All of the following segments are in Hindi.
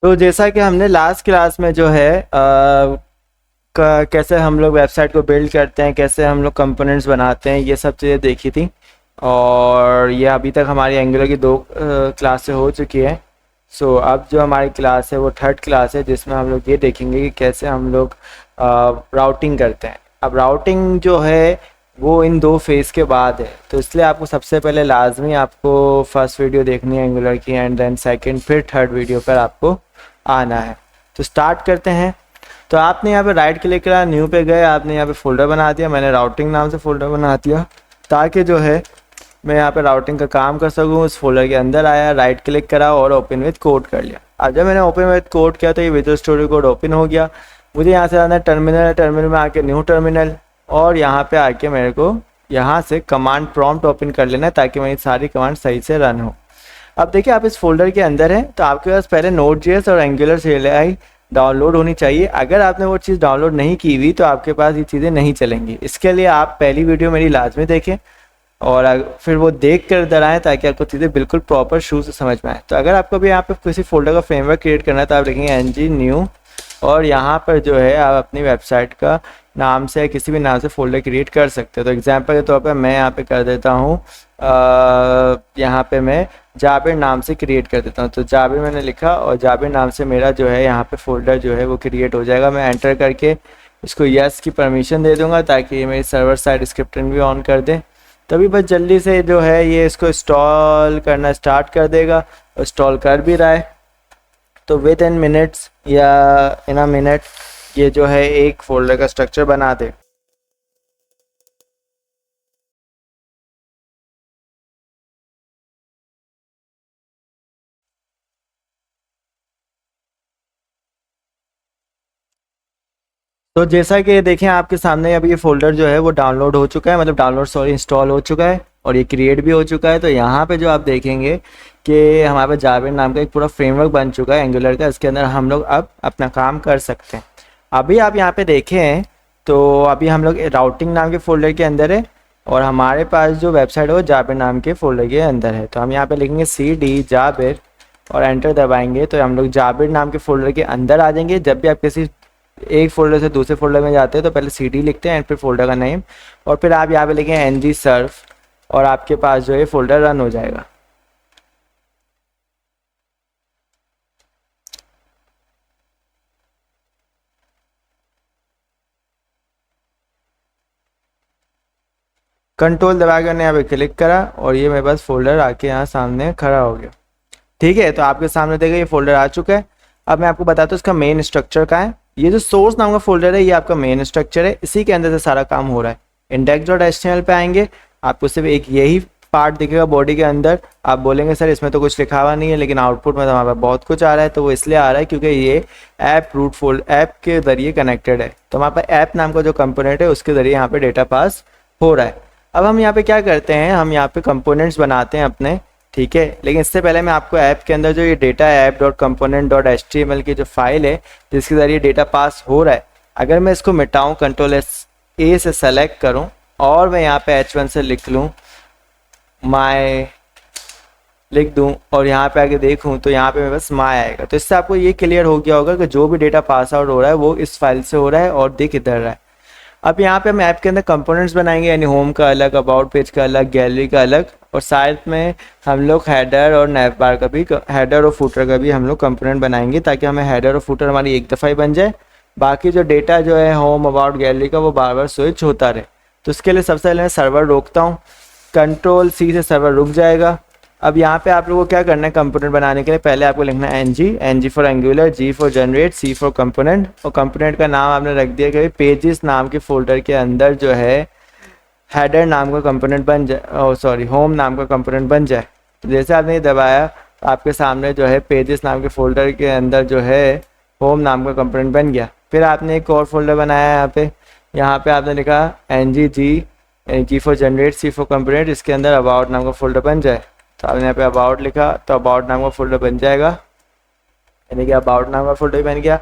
तो जैसा कि हमने लास्ट क्लास में जो है कैसे हम लोग वेबसाइट को बिल्ड करते हैं, कैसे हम लोग कंपोनेंट्स बनाते हैं, ये सब चीज़ें देखी थी। और ये अभी तक हमारी एंगुलर की 2 क्लासें हो चुकी है। सो अब जो हमारी क्लास है वो थर्ड क्लास है, जिसमें हम लोग ये देखेंगे कि कैसे हम लोग राउटिंग करते हैं। अब राउटिंग जो है वो इन 2 फेज़ के बाद है, तो इसलिए आपको सबसे पहले लाजमी आपको फर्स्ट वीडियो देखनी है एंगुलर की, एंड देन सेकंड, फिर थर्ड वीडियो पर आपको आना है। तो स्टार्ट करते हैं। तो आपने यहाँ पे राइट क्लिक करा, न्यू पे गए, आपने यहाँ पे फोल्डर बना दिया। मैंने राउटिंग नाम से फोल्डर बना दिया ताकि जो है मैं यहाँ पे राउटिंग का काम कर सकूँ। उस फोल्डर के अंदर आया, राइट क्लिक करा और ओपन विद कोड कर लिया। अब जब मैंने ओपन विद कोड किया तो ये विजुअल स्टूडियो कोड ओपन हो गया। मुझे यहाँ से आना है टर्मिनल, टर्मिनल में आके न्यू टर्मिनल, और यहाँ पे आके मेरे को यहाँ से कमांड प्रॉम्प्ट ओपन कर लेना है ताकि मेरी सारी कमांड सही से रन हो। अब देखिए आप इस फोल्डर के अंदर हैं, तो आपके पास पहले Node.js और एंगुलर CLI डाउनलोड होनी चाहिए। अगर आपने वो चीज़ डाउनलोड नहीं की हुई तो आपके पास ये चीज़ें नहीं चलेंगी। इसके लिए आप पहली वीडियो मेरी लाजमी देखें और फिर वो देख कर इधर आएँ ताकि आपको चीज़ें बिल्कुल प्रॉपर शुरू से समझ में आए। तो अगर आपको भी यहाँ पे किसी फोल्डर का फ्रेमवर्क क्रिएट करना है तो आप लिखेंगे ng न्यू, और यहाँ पर जो है आप अपनी वेबसाइट का नाम से किसी भी नाम से फोल्डर क्रिएट कर सकते हो। तो एग्जांपल के तौर पर मैं यहाँ पे कर देता हूँ, यहाँ पे मैं जाबिर नाम से क्रिएट कर देता हूँ। तो जाबिर मैंने लिखा और जाबिर नाम से मेरा जो है यहाँ पे फोल्डर जो है वो क्रिएट हो जाएगा। मैं एंटर करके इसको यस की परमिशन दे दूँगा ताकि ये मेरी सर्वर साइड स्क्रिप्टिंग भी ऑन कर दे। तभी बस जल्दी से जो है ये इसको इंस्टॉल करना स्टार्ट कर देगा। इंस्टॉल कर भी रहा है, तो विद इन मिनट्स या इन अ मिनट ये जो है एक फोल्डर का स्ट्रक्चर बना दे। तो जैसा कि देखें आपके सामने अभी ये फोल्डर जो है वो डाउनलोड हो चुका है, मतलब डाउनलोड सॉरी इंस्टॉल हो चुका है और ये क्रिएट भी हो चुका है। तो यहाँ पे जो आप देखेंगे कि हमारे पास जाबिर नाम का एक पूरा फ्रेमवर्क बन चुका है एंगुलर का। इसके अंदर हम लोग अब अपना काम कर सकते हैं। अभी आप यहाँ पे देखें तो अभी हम लोग राउटिंग नाम के फोल्डर के अंदर है और हमारे पास जो वेबसाइट है वो जाबिर नाम के फोल्डर के अंदर है। तो हम यहाँ पे लिखेंगे CD जाबिर और एंटर दबाएंगे तो हम लोग जाबिर नाम के फोल्डर के अंदर आ जाएंगे। जब भी आप किसी एक फोल्डर से दूसरे फोल्डर में जाते हैं तो पहले CD लिखते हैं एंड फिर फोल्डर का नेम, और फिर आप यहाँ पे लिखेंगे ng सर्फ और आपके पास जो है फोल्डर रन हो जाएगा। कंट्रोल दबा कर यहाँ पे क्लिक करा और ये मेरे पास फोल्डर आके यहाँ सामने खड़ा हो गया। ठीक है, तो आपके सामने देखिए ये फोल्डर आ चुका है। अब मैं आपको बताता हूँ इसका मेन स्ट्रक्चर का है। ये जो सोर्स नाम का फोल्डर है ये आपका मेन स्ट्रक्चर है, इसी के अंदर से सारा काम हो रहा है। index.html पे आएंगे, आपको सिर्फ एक यही पार्ट दिखेगा बॉडी के अंदर। आप बोलेंगे सर इसमें तो कुछ लिखा हुआ नहीं है, लेकिन आउटपुट में तो हमारे पास बहुत कुछ आ रहा है। तो वो इसलिए आ रहा है क्योंकि ये ऐप रूट फोल्ड ऐप के जरिए कनेक्टेड है। तो हमारे पास ऐप नाम का जो कंपोनेंट है उसके जरिए यहाँ पे डेटा पास हो रहा है। अब हम यहाँ पे क्या करते हैं, हम यहाँ पे कंपोनेंट्स बनाते हैं अपने। ठीक है, लेकिन इससे पहले मैं आपको ऐप के अंदर जो ये डेटा है app.component.html की जो फाइल है जिसके ज़रिए डेटा पास हो रहा है, अगर मैं इसको मिटाऊँ Ctrl+A से सेलेक्ट करूँ और मैं यहाँ पे H1 से लिख लूँ माय लिख दूँ और यहाँ पे आके देखूँ तो यहाँ पे मेरे पास माय आएगा। तो इससे आपको ये क्लियर हो गया होगा कि जो भी डेटा पास आउट हो रहा है वो इस फाइल से हो रहा है और दिख इधर रहा है। अब यहाँ पे हम ऐप के अंदर कंपोनेंट्स बनाएंगे, यानी होम का अलग, अबाउट पेज का अलग, गैलरी का अलग, और साथ में हम लोग हेडर और नैव बार का भी, हेडर और फुटर का भी हम लोग कंपोनेंट बनाएंगे ताकि हमें हेडर और फुटर हमारी एक दफ़ा ही बन जाए। बाकी जो डेटा जो है होम, अबाउट, गैलरी का वो बार बार स्विच होता रहे। तो उसके लिए सबसे पहले मैं सर्वर रोकता हूँ, Ctrl+C से सर्वर रुक जाएगा। अब यहाँ पे आप लोगों को क्या करना है कंपोनेंट बनाने के लिए, पहले आपको लिखना है ng for angular, G for generate, C for component, और कंपोनेंट का नाम आपने रख दिया कि पेजेस नाम के फोल्डर के अंदर जो है हेडर नाम का कंपोनेंट बन जाए, होम नाम का कंपोनेंट बन जाए। तो जैसे आपने ये दबाया तो आपके सामने जो है पेजेस नाम के फोल्डर के अंदर जो है होम नाम का कंपोनेंट बन गया। फिर आपने एक और फोल्डर बनाया यहाँ पे आपने लिखा G for generate, C for component, इसके अंदर अबाउट नाम का फोल्डर बन जाए। तो आपने यहाँ पे अबाउट लिखा तो अबाउट नाम का फोल्डर बन जाएगा, यानी कि अबाउट नाम का फोल्डर बन गया।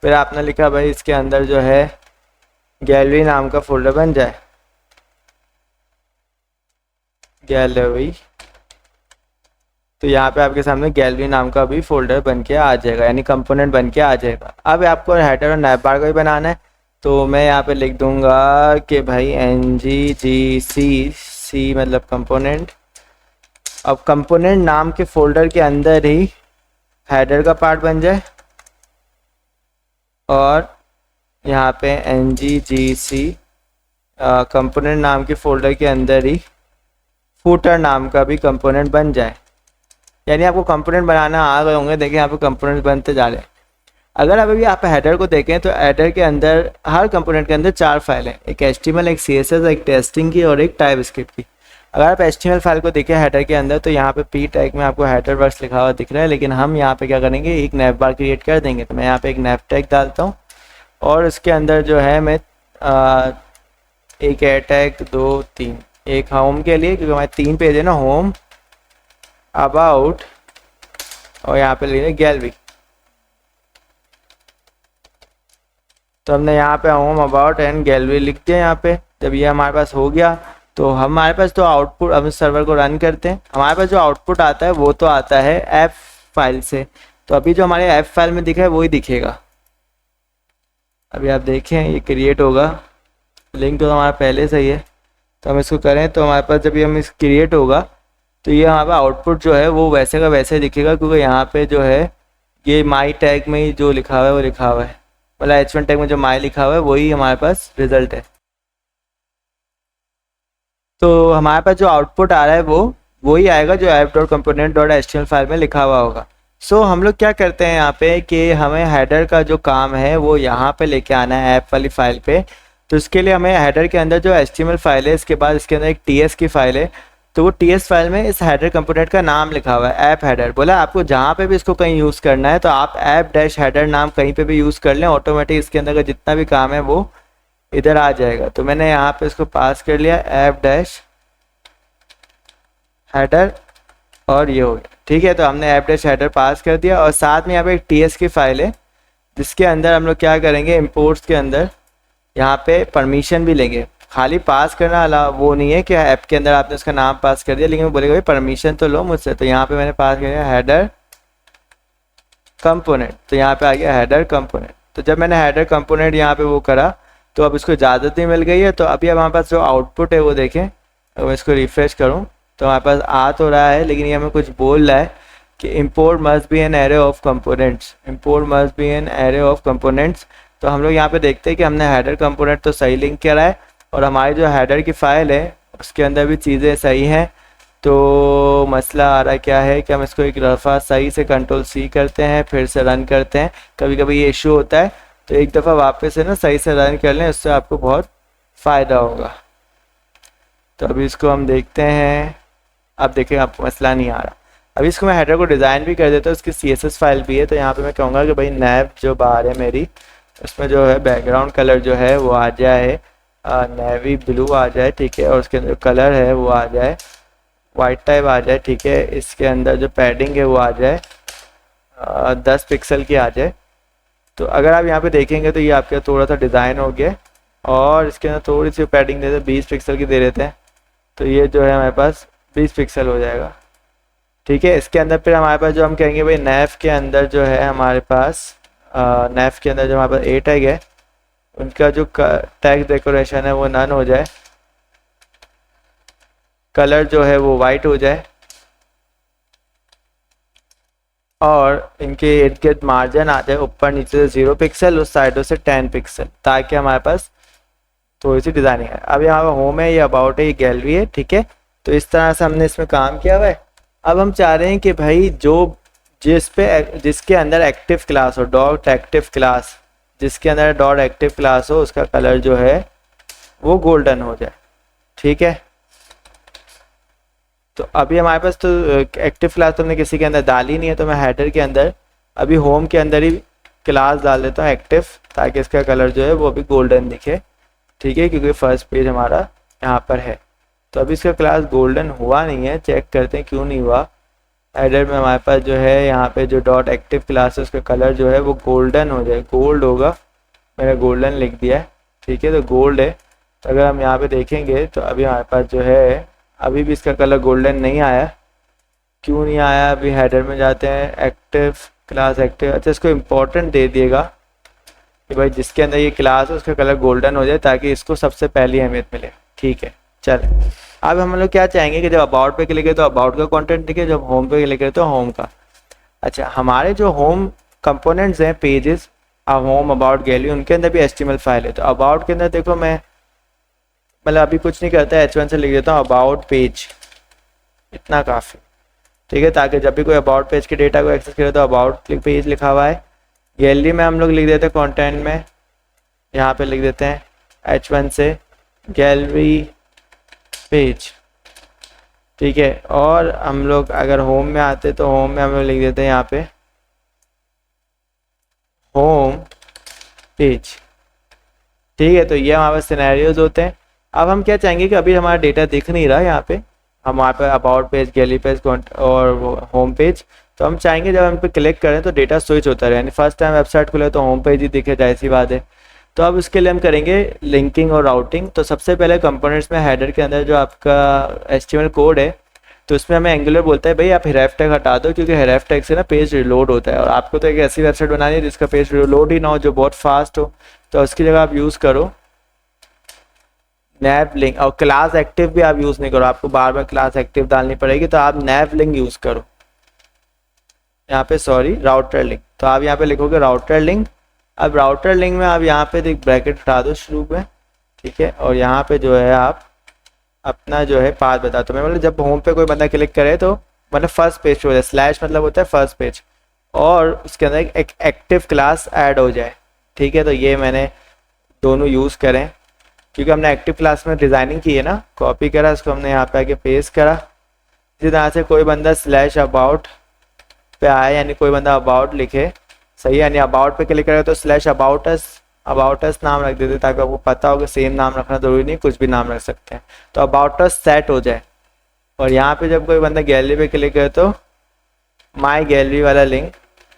फिर आपने लिखा भाई इसके अंदर जो है गैलरी नाम का फोल्डर बन जाए, गैलरी। तो यहाँ पे आपके सामने गैलरी नाम का भी फोल्डर बन के आ जाएगा, यानी कंपोनेंट बन के आ जाएगा। अब आपको हेडर और नैव बार को भी बनाना है, तो मैं यहाँ पे लिख दूंगा कि भाई nggc मतलब कंपोनेंट। अब कंपोनेंट नाम के फोल्डर के अंदर ही हेडर का पार्ट बन जाए, और यहाँ पे nggc कंपोनेंट नाम के फोल्डर के अंदर ही फूटर नाम का भी कंपोनेंट बन जाए। यानी आपको कंपोनेंट बनाना आ गए होंगे, देखिए यहाँ पे कंपोनेंट बनते जा रहे हैं। अगर अभी आप हेडर को देखें तो हेडर के अंदर हर कंपोनेंट के अंदर 4 फाइल हैं, एक HTML, एक CSS, एक टेस्टिंग की और एक टाइपस्क्रिप्ट की। अगर आप HTML फाइल को देखें हेडर के अंदर तो यहाँ पे p टैग में आपको हेडर वर्क्स लिखा हुआ दिख रहा है, लेकिन हम यहाँ पे क्या करेंगे, एक नैव बार क्रिएट कर देंगे। तो मैं यहाँ पे एक नैव टैग डालता हूँ और इसके अंदर जो है मैं एक एड टैग 2 3, एक होम के लिए क्योंकि हमारे 3 पेज है ना, होम, अबाउट और यहाँ पे लिखे गैलरी। तो हमने यहाँ पे होम, अबाउट एंड गैलरी लिख दिया यहाँ पे। जब ये हमारे पास हो गया तो हमारे पास तो आउटपुट, हम इस सर्वर को रन करते हैं, हमारे पास जो आउटपुट आता है वो तो आता है ऐप फाइल से। तो अभी जो हमारे ऐप फाइल में दिखा है वही दिखेगा। अभी आप देखें ये क्रिएट होगा, लिंक तो हमारा पहले से ही है, तो हम इसको करें तो हमारे पास जब ये हम इस क्रिएट होगा तो ये हमारे पास आउटपुट जो है वो वैसे का वैसे दिखेगा, क्योंकि यहाँ पे जो है ये माई टैग में ही जो लिखा हुआ है वो लिखा हुआ है, मतलब h1 टैग में जो माई लिखा हुआ है वही हमारे पास रिजल्ट है। तो हमारे पास जो आउटपुट आ रहा है वो वही आएगा जो app.component.html फाइल में लिखा हुआ होगा। सो हम लोग क्या करते हैं यहाँ पे कि हमें हेडर का जो काम है वो यहाँ पे लेके आना है ऐप वाली फाइल पे। तो इसके लिए हमें हेडर के अंदर जो HTML फाइल है, इसके बाद इसके अंदर एक TS की फाइल है, तो वो TS फाइल में इस हेडर कंपोनेंट का नाम लिखा हुआ है ऐप हेडर। बोला आपको जहाँ पे भी इसको कहीं यूज़ करना है तो आप ऐप डैश हेडर नाम कहीं पे भी यूज़ कर लें, ऑटोमेटिक इसके अंदर का जितना भी काम है वो इधर आ जाएगा। तो मैंने यहाँ पे इसको पास कर लिया ऐप डैश हेडर और ये हो गया, ठीक है। तो हमने ऐप डैश हेडर पास कर दिया और साथ में यहाँ पे एक TS की फाइल है जिसके अंदर हम लोग क्या करेंगे, इम्पोर्ट्स के अंदर यहाँ पे परमिशन भी लेंगे। खाली पास करना अलावा वो नहीं है कि ऐप के अंदर आपने उसका नाम पास कर दिया, लेकिन वो बोलेगा भाई परमिशन तो लो मुझसे। तो यहाँ पे मैंने पास कर दिया हेडर कंपोनेंट, तो यहाँ पे आ गया हेडर कंपोनेंट। तो जब मैंने हेडर कंपोनेंट यहाँ पे वो करा तो अब इसको इजाज़त भी मिल गई है। तो अभी हमारे पास जो आउटपुट है वो देखें, अगर मैं इसको रिफ्रेश करूँ तो हमारे पास आ तो रहा है, लेकिन ये हमें कुछ बोल रहा है कि import must be an array of components, import must be an array of components. तो हम लोग यहाँ पे देखते हैं कि हमने हेडर कंपोनेंट तो सही लिंक करा है और हमारी जो हेडर की फ़ाइल है उसके अंदर भी चीज़ें सही हैं। तो मसला आ रहा क्या है कि हम इसको एक दफ़ा सही से Ctrl+C करते हैं, फिर से रन करते हैं। कभी कभी ये इशू होता है, तो एक दफ़ा वापस से ना सही से रन कर लें, उससे आपको बहुत फ़ायदा होगा। तो अभी इसको हम देखते हैं, अब देखें आपको मसला नहीं आ रहा। अभी इसको मैं हेडर को डिज़ाइन भी कर देता हूँ, उसकी CSS फाइल भी है। तो यहाँ पे मैं कहूँगा कि भाई नैव जो बार है मेरी, उसमें जो है बैकग्राउंड कलर जो है वो आ जाए नेवी ब्लू आ जाए, ठीक है। और उसके अंदर कलर है वो आ जाए वाइट टाइप आ जाए, ठीक है। इसके अंदर जो पैडिंग है वो आ जाए 10 पिक्सल की आ जाए। तो अगर आप यहाँ पे देखेंगे तो ये आपका थोड़ा सा डिज़ाइन हो गया, और इसके अंदर थोड़ी सी पैडिंग देते 20 पिक्सल की दे देते हैं, तो ये जो है हमारे पास 20 पिक्सल हो जाएगा, ठीक है। इसके अंदर फिर हमारे पास जो हम कहेंगे भाई नैव के अंदर जो है हमारे पास नैव के अंदर जो हमारे पास A टैग है उनका जो टैग डेकोरेशन है वो नन हो जाए, कलर जो है वो वाइट हो जाए, और इनके इर्द गिर्द मार्जिन आ जाए ऊपर नीचे से 0 पिक्सल, उस साइडों से 10 पिक्सल, ताकि हमारे पास थोड़ी सी डिज़ाइनिंग है। अब यहाँ पर होम है, ये अबाउट है, ये गैलरी है, ठीक है। तो इस तरह से हमने इसमें काम किया हुआ है। अब हम चाह रहे हैं कि भाई जो जिसके अंदर एक्टिव क्लास हो, डॉट एक्टिव क्लास, जिसके अंदर डॉट एक्टिव क्लास हो, उसका कलर जो है वो गोल्डन हो जाए, ठीक है। तो अभी हमारे पास तो एक्टिव क्लास तो हमने किसी के अंदर डाली नहीं है, तो मैं हेडर के अंदर अभी होम के अंदर ही क्लास डाल देता हूँ एक्टिव, ताकि इसका कलर जो है वो अभी गोल्डन दिखे, ठीक है, क्योंकि फर्स्ट पेज हमारा यहाँ पर है। तो अभी इसका क्लास गोल्डन हुआ नहीं है, चेक करते हैं क्यों नहीं हुआ। हेडर में हमारे पास जो है यहाँ पे जो डॉट एक्टिव क्लास है उसका कलर जो है वो गोल्डन हो जाए, गोल्ड होगा, मैंने गोल्डन लिख दिया है, ठीक है। तो गोल्ड है। तो अगर हम यहाँ पे देखेंगे तो अभी हमारे पास जो है अभी भी इसका कलर गोल्डन नहीं आया, क्यों नहीं आया? अभी हेडर में जाते हैं, एक्टिव क्लास एक्टिव। अच्छा, इसको इम्पोर्टेंट दे दिएगा कि भाई जिसके अंदर ये क्लास है उसका कलर गोल्डन हो जाए ताकि इसको सबसे पहली अहमियत मिले। ठीक है, चल। अब हम लोग क्या चाहेंगे कि जब अबाउट पे क्लिक करें तो अबाउट का कंटेंट दिखे, जब होम पे क्लिक करें तो होम का। अच्छा, हमारे जो होम कंपोनेंट्स हैं, पेजेस, होम, अबाउट, गैलरी, उनके अंदर भी HTML फाइल है। तो अबाउट के अंदर देखो, मैं मतलब अभी कुछ नहीं करता, H1 से लिख देता हूँ अबाउट पेज, इतना काफ़ी। ठीक है, ताकि जब भी कोई अबाउट पेज के डेटा को एक्सेस करे तो अबाउट पेज लिखा हुआ है। गैलरी में हम लोग लिख देते हैं कंटेंट में, यहाँ पे लिख देते हैं H1 से गैलरी पेज। ठीक है, और हम लोग अगर होम में आते तो होम में हम लोग लिख देते हैं यहाँ पे होम पेज। ठीक है, तो ये हमारे पास सिनेरियोज होते हैं। अब हम क्या चाहेंगे कि अभी हमारा डेटा दिख नहीं रहा यहाँ पे, हमारे पे अबाउट पेज, गैलरी पेज और होम पेज। तो हम चाहेंगे जब हम पे क्लिक करें तो डेटा स्विच होता रहे, यानी फर्स्ट टाइम वेबसाइट खुले तो होम पेज ही दिखे, जाहिर सी बात है। तो अब इसके लिए हम करेंगे लिंकिंग और राउटिंग। तो सबसे पहले कंपोनेंट्स में हेडर के अंदर जो आपका HTML कोड है, तो उसमें हमें एंगुलर बोलता है भाई आप href टैग हटा दो, क्योंकि href टैग से ना पेज रिलोड होता है, और आपको तो एक ऐसी वेबसाइट बनानी है जिसका पेज रिलोड ही ना हो, जो बहुत फास्ट हो। तो उसकी जगह आप यूज़ करो नैव लिंक, और क्लास एक्टिव भी आप यूज़ नहीं करो, आपको बार बार क्लास एक्टिव डालनी पड़ेगी, तो आप नैव लिंक यूज़ करो यहाँ पे, सॉरी राउटर लिंक। तो आप यहाँ पे लिखोगे राउटर लिंक। अब राउटर लिंक में आप यहाँ पे एक ब्रैकेट हटा दो शुरू में, ठीक है, और यहाँ पे जो है आप अपना जो है पाथ बता दो। मैं मतलब जब होम पे कोई बंदा क्लिक करे तो मतलब फर्स्ट पेज पे हो जाए, स्लैश मतलब होता है फर्स्ट पेज, और उसके अंदर एक एक्टिव क्लास ऐड हो जाए। ठीक है, तो ये मैंने दोनों यूज़ करें क्योंकि हमने एक्टिव क्लास में डिज़ाइनिंग की है ना, कॉपी करा, इसको हमने यहाँ पे आके पेस्ट करा। इसी तरह से कोई बंदा स्लैश अबाउट पे आए, यानी कोई बंदा अबाउट लिखे, सही, यानी अबाउट पे क्लिक करेगा तो स्लैश अबाउट अस नाम रख देते, ताकि आपको पता हो कि सेम नाम रखना जरूरी नहीं, कुछ भी नाम रख सकते हैं। तो अबाउट अस सेट हो जाए, और यहाँ पे जब कोई बंदा गैलरी पे क्लिक करे तो माई गैलरी वाला लिंक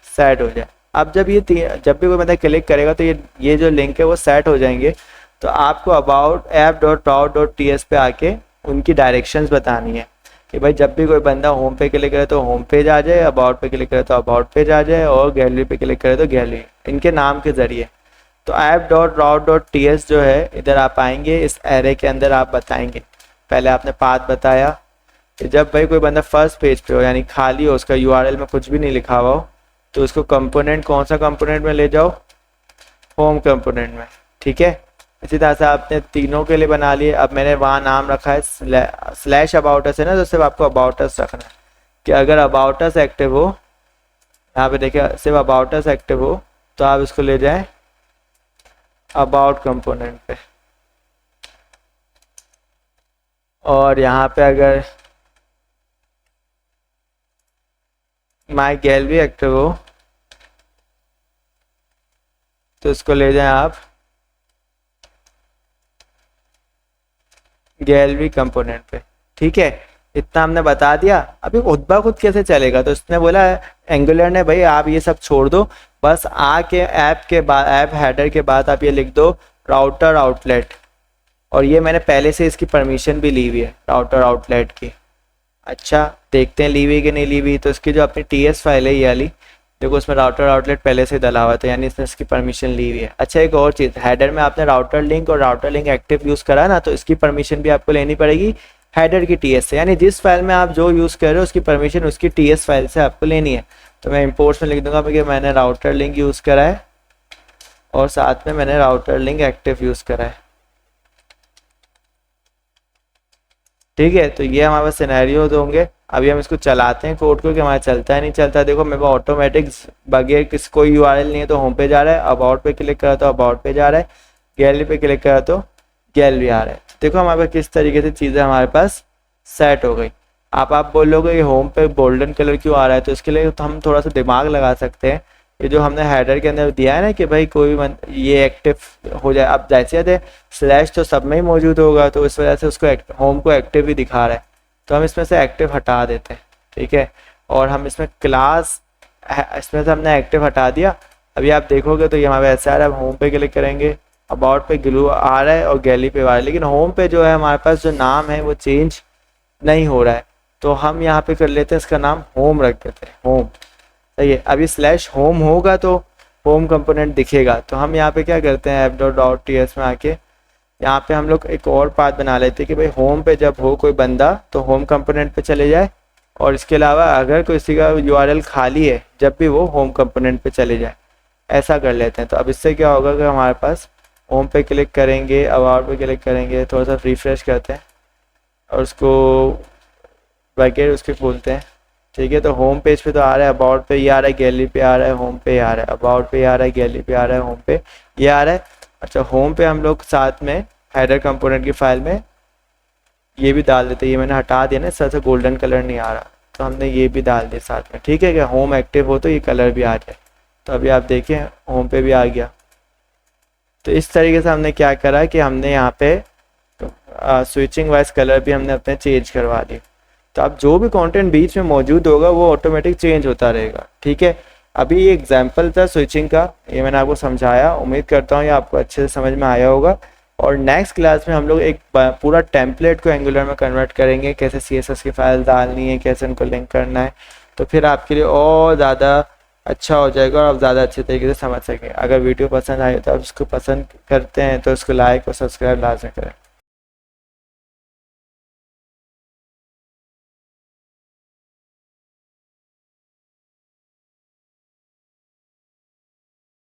सेट हो जाए। अब जब भी कोई बंदा क्लिक करेगा तो ये जो लिंक है वो सेट हो जाएंगे। तो आपको अबाउट app.route.ts पे आके उनकी डायरेक्शंस बतानी है कि भाई जब भी कोई बंदा होम पे क्लिक करे तो होम पेज आ जाए, अबाउट पे क्लिक करे तो अबाउट पेज आ जाए, और गैलरी पे क्लिक करे तो गैलरी, इनके नाम के ज़रिए। तो app.route.ts जो है, इधर आप आएंगे, इस एरे के अंदर आप बताएंगे, पहले आपने पाथ बताया कि जब भाई कोई बंदा फर्स्ट पेज पे हो, यानी खाली हो, उसका URL में कुछ भी नहीं लिखा हुआ हो, तो उसको कंपोनेंट, कौन सा कंपोनेंट में ले जाओ, होम कंपोनेंट में। ठीक है, इसी तरह से आपने तीनों के लिए बना लिए। अब मैंने वहाँ नाम रखा है स्लैश अबाउटस है ना, तो सिर्फ आपको अबाउटस रखना है कि अगर अबाउटस एक्टिव हो, यहाँ पे देखिए सिर्फ अबाउटस एक्टिव हो तो आप इसको ले जाएं अबाउट कंपोनेंट पे, और यहाँ पे अगर माई गैलरी एक्टिव हो तो इसको ले जाएं आप गैलरी कंपोनेंट पे। ठीक है, इतना हमने बता दिया। अभी खुद ब खुद कैसे चलेगा, तो इसने बोला एंगुलर ने भाई आप ये सब छोड़ दो, बस आके ऐप के बाद, ऐप हेडर के बाद आप ये लिख दो राउटर आउटलेट, और ये मैंने पहले से इसकी परमिशन भी ली हुई है राउटर आउटलेट की। अच्छा, देखते हैं ली हुई कि नहीं ली हुई। तो इसकी जो अपनी TS फाइल है ये वाली, देखो उसमें राउटर आउटलेट पहले से डला हुआ था, यानी इसने इसकी परमिशन ली हुई है। अच्छा, एक और चीज़, हेडर में आपने राउटर लिंक और राउटर लिंक एक्टिव यूज़ करा ना, तो इसकी परमिशन भी आपको लेनी पड़ेगी हेडर की TS से, यानी जिस फाइल में आप जो यूज़ कर रहे हो उसकी परमिशन उसकी TS फाइल से आपको लेनी है। तो मैं इंपोर्ट्स में लिख दूंगा कि मैंने राउटर लिंक यूज़ करा है और साथ में मैंने राउटर लिंक एक्टिव यूज़ करा है। ठीक है, तो ये हमारे पास सिनेरियोज होंगे। अभी हम इसको चलाते हैं कोड को कि हमारा चलता है नहीं चलता। देखो मेरे पास ऑटोमेटिक बगैर किसी कोई URL नहीं है तो होम पे जा रहा है, अबाउट पे क्लिक करा तो अबाउट पे जा रहा है, गैलरी पे क्लिक करा तो गैलरी आ रहा है। देखो हमारे पास किस तरीके से चीज़ें हमारे पास सेट हो गई। आप बोलोगे कि होम पे गोल्डन कलर क्यों आ रहा है, तो इसके लिए तो हम थोड़ा सा दिमाग लगा सकते हैं। ये जो हमने हेडर के अंदर दिया है ना कि भाई कोई ये एक्टिव हो जाए, अब जैसे स्लैश तो सब में ही मौजूद होगा, तो इस वजह से उसको होम को एक्टिव ही दिखा रहा है, तो हम इसमें से एक्टिव हटा देते हैं। ठीक है, और हम इसमें क्लास, इसमें से हमने एक्टिव हटा दिया। अभी आप देखोगे तो ये हमारे ऐसा आ रहा है, होम पे क्लिक करेंगे, अबाउट पे ग्लू आ रहा है और गैलरी पे आ रहा है, लेकिन होम पे जो है हमारे पास जो नाम है वो चेंज नहीं हो रहा है। तो हम यहाँ पे कर लेते हैं, इसका नाम होम रख देते हैं, होम। सही है, अभी स्लैश होम होगा तो होम कंपोनेंट दिखेगा। तो हम यहाँ पे क्या करते हैं, app.ts में आके यहाँ पे हम लोग एक और पाथ बना लेते हैं कि भाई होम पे जब हो कोई बंदा तो होम कंपोनेंट पे चले जाए, और इसके अलावा अगर किसी का URL खाली है जब भी वो होम कंपोनेंट पे चले जाए, ऐसा कर लेते हैं। तो अब इससे क्या होगा कि हमारे पास होम पे क्लिक करेंगे, अबाउट पे क्लिक करेंगे, थोड़ा सा रिफ्रेश करते हैं और उसको वगैरह उसके खोलते हैं। ठीक है, तो होम पेज पे तो आ रहा है, अबाउट पे ये आ रहा है, गैलरी पे आ रहा है, होम पे आ रहा है, अबाउट पे आ रहा है, गैलरी पे आ रहा है, होम पे ये आ रहा है। अच्छा, होम पे हम लोग साथ में हेडर कंपोनेंट की फाइल में ये भी डाल देते हैं। ये मैंने हटा दिया ना, इस तरह से गोल्डन कलर नहीं आ रहा, तो हमने ये भी डाल दिया साथ में। ठीक है, क्या होम एक्टिव हो तो ये कलर भी आ जाए। तो अभी आप देखें होम पे भी आ गया। तो इस तरीके से हमने क्या करा कि हमने यहाँ पे स्विचिंग वाइज कलर भी हमने अपने चेंज करवा दिए। तो अब जो भी कंटेंट बीच में मौजूद होगा वो ऑटोमेटिक चेंज होता रहेगा। ठीक है, अभी ये एग्जांपल था स्विचिंग का, ये मैंने आपको समझाया। उम्मीद करता हूँ ये आपको अच्छे से समझ में आया होगा। और नेक्स्ट क्लास में हम लोग एक पूरा टेम्पलेट को एंगुलर में कन्वर्ट करेंगे, कैसे CSS की फाइल डालनी है, कैसे उनको लिंक करना है। तो फिर आपके लिए और ज़्यादा अच्छा हो जाएगा और आप ज़्यादा अच्छे तरीके से समझ सकें। अगर वीडियो पसंद आए तो आप इसको पसंद करते हैं तो इसको लाइक और सब्सक्राइब लाजमी करें।